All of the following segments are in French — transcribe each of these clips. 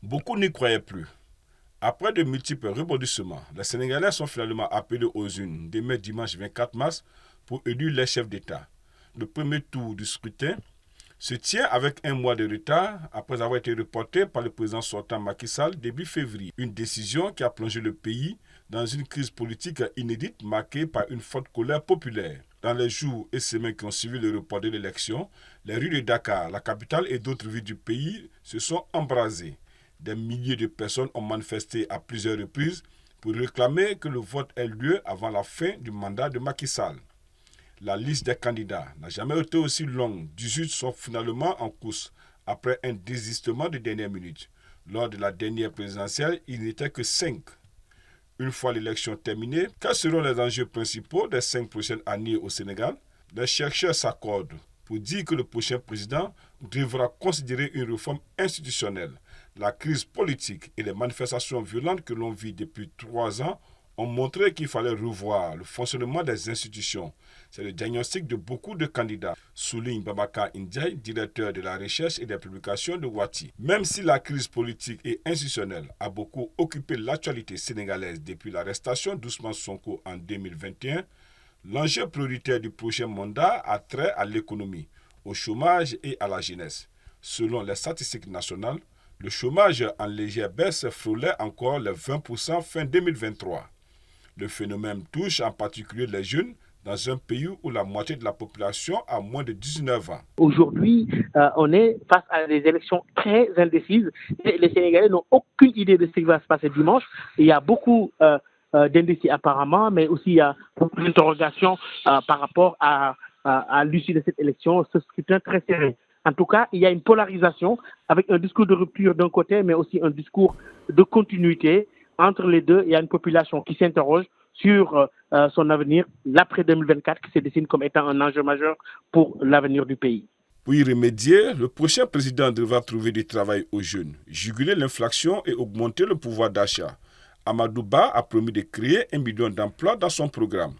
Beaucoup n'y croyaient plus. Après de multiples rebondissements, les Sénégalais sont finalement appelés aux urnes demain dimanche 24 mars pour élire les chefs d'État. Le premier tour du scrutin se tient avec un mois de retard après avoir été reporté par le président sortant Macky Sall début février. Une décision qui a plongé le pays dans une crise politique inédite marquée par une forte colère populaire. Dans les jours et semaines qui ont suivi le report de l'élection, les rues de Dakar, la capitale et d'autres villes du pays se sont embrasées. Des milliers de personnes ont manifesté à plusieurs reprises pour réclamer que le vote ait lieu avant la fin du mandat de Macky Sall. La liste des candidats n'a jamais été aussi longue. 18 sont finalement en course après un désistement de dernière minute. Lors de la dernière présidentielle, il n'était que 5. Une fois l'élection terminée, quels seront les enjeux principaux des 5 prochaines années au Sénégal? Les chercheurs s'accordent pour dire que le prochain président devra considérer une réforme institutionnelle. La crise politique et les manifestations violentes que l'on vit depuis 3 ans ont montré qu'il fallait revoir le fonctionnement des institutions. C'est le diagnostic de beaucoup de candidats, souligne Babacar Ndiaye, directeur de la recherche et des publications de Wati. Même si la crise politique et institutionnelle a beaucoup occupé l'actualité sénégalaise depuis l'arrestation d'Ousmane Sonko en 2021, l'enjeu prioritaire du prochain mandat a trait à l'économie, au chômage et à la jeunesse. Selon les statistiques nationales, le chômage en légère baisse frôlait encore les 20% fin 2023. Le phénomène touche en particulier les jeunes dans un pays où la moitié de la population a moins de 19 ans. Aujourd'hui, on est face à des élections très indécises et les Sénégalais n'ont aucune idée de ce qui va se passer dimanche. Il y a beaucoup d'indécis apparemment, mais aussi il y a beaucoup d'interrogations par rapport à l'issue de cette élection, ce scrutin très serré. En tout cas, il y a une polarisation avec un discours de rupture d'un côté, mais aussi un discours de continuité. Entre les deux, il y a une population qui s'interroge sur son avenir, l'après 2024, qui se dessine comme étant un enjeu majeur pour l'avenir du pays. Pour y remédier, le prochain président devra trouver du travail aux jeunes, juguler l'inflation et augmenter le pouvoir d'achat. Amadou Ba a promis de créer 1 million d'emplois dans son programme.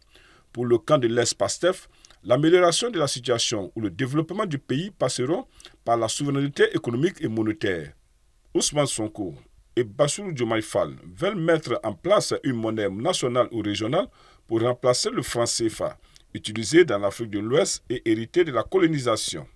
Pour le camp de l'Est-Pastef, l'amélioration de la situation ou le développement du pays passeront par la souveraineté économique et monétaire. Ousmane Sonko et Bassirou Diomaye Faye veulent mettre en place une monnaie nationale ou régionale pour remplacer le franc CFA, utilisé dans l'Afrique de l'Ouest et hérité de la colonisation.